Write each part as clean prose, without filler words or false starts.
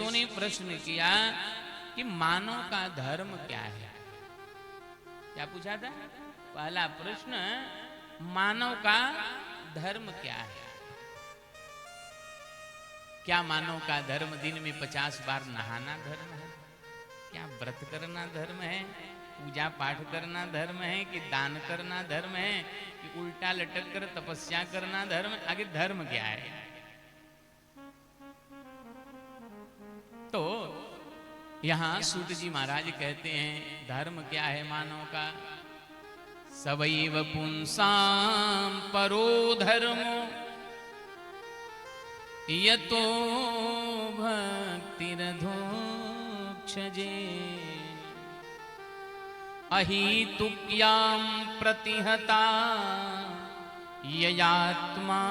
ऋषियों ने प्रश्न किया कि मानव का धर्म क्या है। क्या पूछा था? पहला प्रश्न, मानव का धर्म क्या है? क्या मानव का धर्म दिन में 50 बार नहाना धर्म है? क्या व्रत करना धर्म है? पूजा पाठ करना धर्म है? कि दान करना धर्म है? कि उल्टा लटक कर तपस्या करना धर्म है? आगे धर्म क्या है? तो यहां सूत जी महाराज कहते हैं धर्म क्या है मानव का? सबैव पुंसाम परो धर्मो यतो भक्तिरधोक्षजे अहितुक्यां प्रतिहता ययात्मा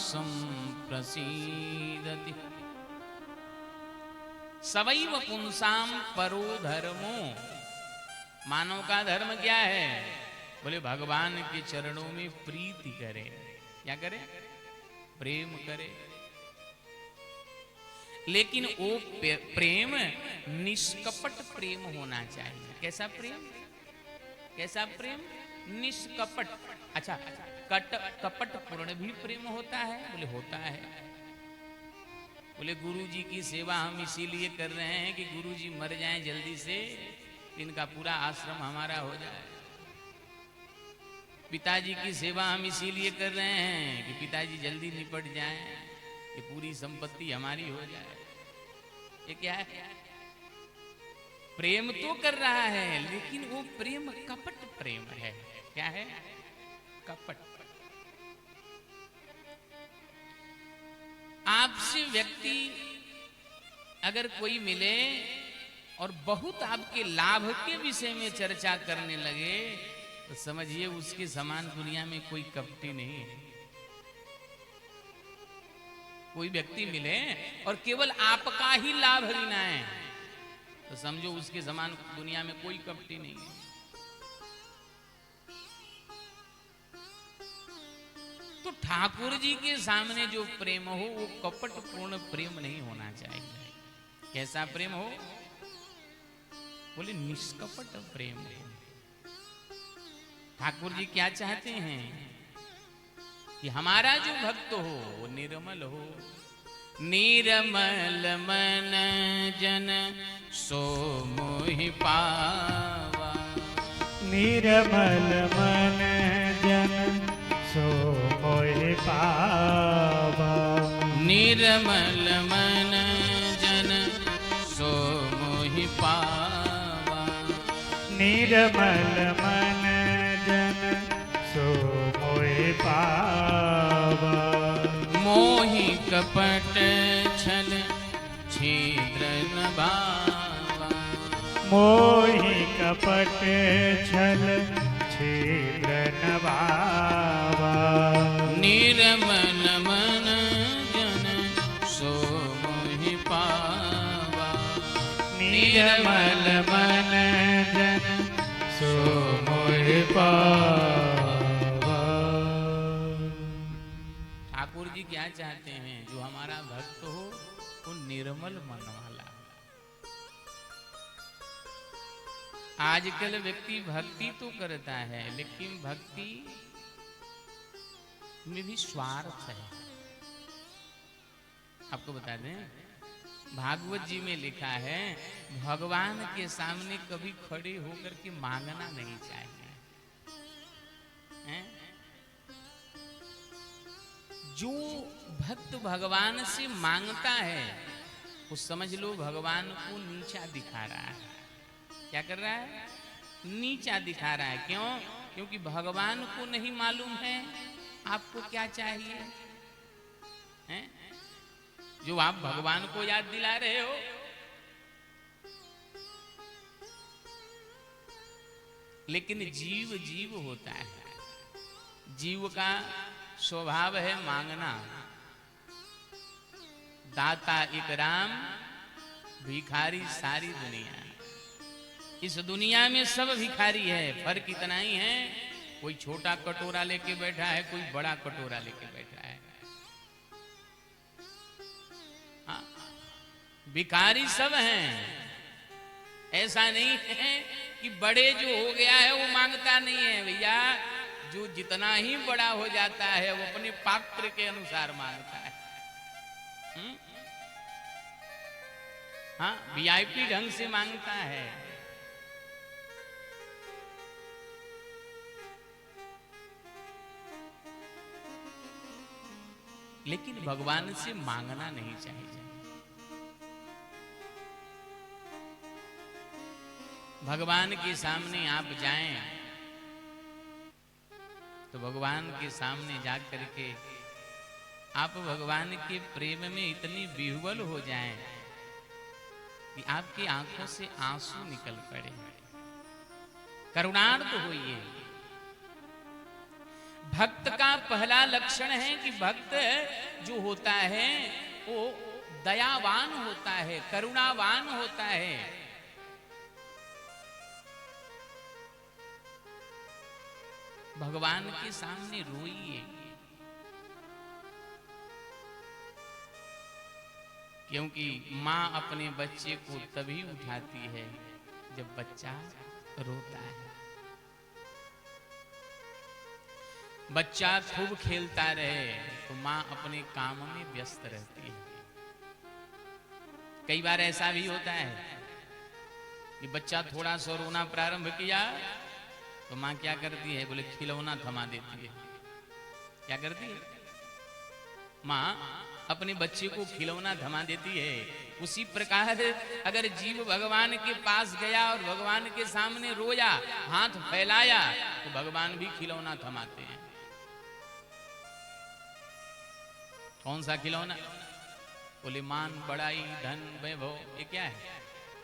संप्रसीदति। सबैव पुंसाम परो धर्मो, मानव का धर्म क्या है? बोले भगवान के चरणों में प्रीति करे। क्या करे? प्रेम करे। लेकिन वो प्रेम निष्कपट प्रेम होना चाहिए। कैसा प्रेम? कैसा प्रेम? निष्कपट। अच्छा, कपट पूर्ण भी प्रेम होता है? बोले होता है। बोले गुरु जी की सेवा हम इसीलिए कर रहे हैं कि गुरु जी मर जाएं जल्दी से, इनका पूरा आश्रम हमारा हो जाए। पिताजी की सेवा हम इसीलिए कर रहे हैं कि पिताजी जल्दी निपट जाएं, ये पूरी संपत्ति हमारी हो जाए। ये क्या है? प्रेम तो कर रहा है लेकिन वो प्रेम कपट प्रेम है। क्या है? कपट। आपसे व्यक्ति अगर कोई मिले और बहुत आपके लाभ के विषय में चर्चा करने लगे तो समझिए उसके समान दुनिया में कोई कपटी नहीं है। कोई व्यक्ति मिले और केवल आपका ही लाभ गिनाए तो समझो उसके समान दुनिया में कोई कपटी नहीं है। तो ठाकुर जी के सामने जो प्रेम हो वो कपट पूर्ण प्रेम नहीं होना चाहिए। कैसा प्रेम हो? बोले निष्कपट प्रेम हो। ठाकुर जी क्या चाहते हैं कि हमारा जो भक्त हो वो निर्मल हो। निर्मल मन जन सो मोहि पावा। निर्मल मन जन सो मोहि पावा। निर्मल मन जन सो मोहि पावा। निर्मल मन जन सो मोहि पावा। मोहि कपट छल छिद्र न भावा। मोहि कपट छल छिद्र न भावा। निर्मल मन जन सो मोहि पावा। निर्मल मन जन सो मोहि पावा। ठाकुर जी क्या चाहते हैं? जो हमारा भक्त हो वो निर्मल मन वाला। आजकल व्यक्ति भक्ति तो करता है लेकिन भक्ति में भी स्वार्थ है। आपको बता दें भागवत जी में लिखा है भगवान के सामने कभी खड़े होकर के मांगना नहीं चाहिए। हैं? जो भक्त भगवान से मांगता है वो समझ लो भगवान को नीचा दिखा रहा है। क्या कर रहा है? नीचा दिखा रहा है। क्यों? क्योंकि भगवान को नहीं मालूम है आपको क्या चाहिए हैं? जो आप भगवान को याद दिला रहे हो लेकिन जीव जीव होता है। जीव का स्वभाव है मांगना। दाता एक राम, भिखारी सारी दुनिया। इस दुनिया में सब भिखारी है, फर्क इतना ही है कोई छोटा कटोरा लेके बैठा है, कोई बड़ा कटोरा लेके बैठा है। हाँ। भिखारी सब हैं। ऐसा नहीं है कि बड़े जो हो गया है वो मांगता नहीं है भैया। जो जितना ही बड़ा हो जाता है वो अपने पात्र के अनुसार मांगता है। हाँ, वीआईपी ढंग से मांगता है। लेकिन भगवान से मांगना नहीं चाहिए। भगवान के सामने आप जाएं तो भगवान के सामने जा करके आप भगवान के प्रेम में इतनी विह्वल हो जाएं कि आपकी आंखों से आंसू निकल पड़े। करुणार्थ होइए। भक्त का पहला लक्षण है कि भक्त जो होता है वो दयावान होता है, करुणावान होता है। भगवान के सामने रोइए, क्योंकि मां अपने बच्चे को तभी उठाती है जब बच्चा रोता है। बच्चा खूब खेलता रहे तो मां अपने काम में व्यस्त रहती है। कई बार ऐसा भी होता है कि बच्चा थोड़ा सा रोना प्रारंभ किया तो मां क्या करती है, बोले खिलौना थमा देती है। क्या करती है मां? अपने बच्चे को खिलौना थमा देती है। उसी प्रकार अगर जीव भगवान के पास गया और भगवान के सामने रोया, हाथ फैलाया, तो भगवान भी खिलौना थमाते हैं। कौन सा खिलौना? बोले मान, बड़ाई, धन, वैभव, ये क्या है?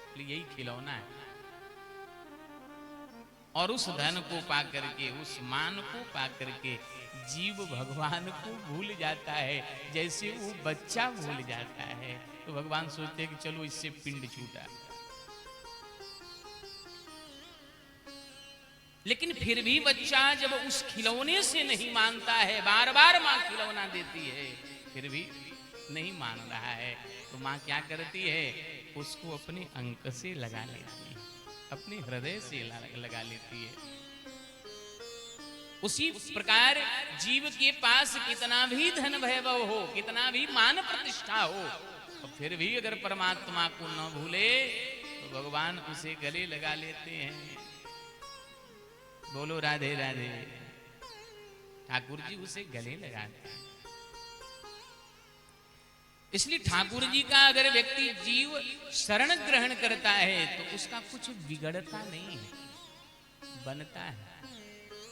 बोले यही खिलौना है। और उस धन को पा करके, उस मान को पा करके जीव भगवान को भूल जाता है, जैसे वो बच्चा भूल जाता है। तो भगवान सोचते हैं कि चलो इससे पिंड छूटा। लेकिन फिर भी बच्चा जब उस खिलौने से नहीं मानता है, बार बार मां खिलौना देती है, फिर भी नहीं मान रहा है, तो मां क्या करती है, उसको अपने अंक से लगा लेती है, अपने हृदय से लगा लेती है। उसी प्रकार जीव के पास कितना भी धन वैभव हो, कितना भी मान प्रतिष्ठा हो, तो फिर भी अगर परमात्मा को न भूले तो भगवान उसे गले लगा लेते हैं। बोलो राधे राधे। ठाकुर जी उसे गले लगाते हैं। इसलिए ठाकुर जी का अगर व्यक्ति जीव शरण ग्रहण करता है तो उसका कुछ बिगड़ता नहीं है, बनता है।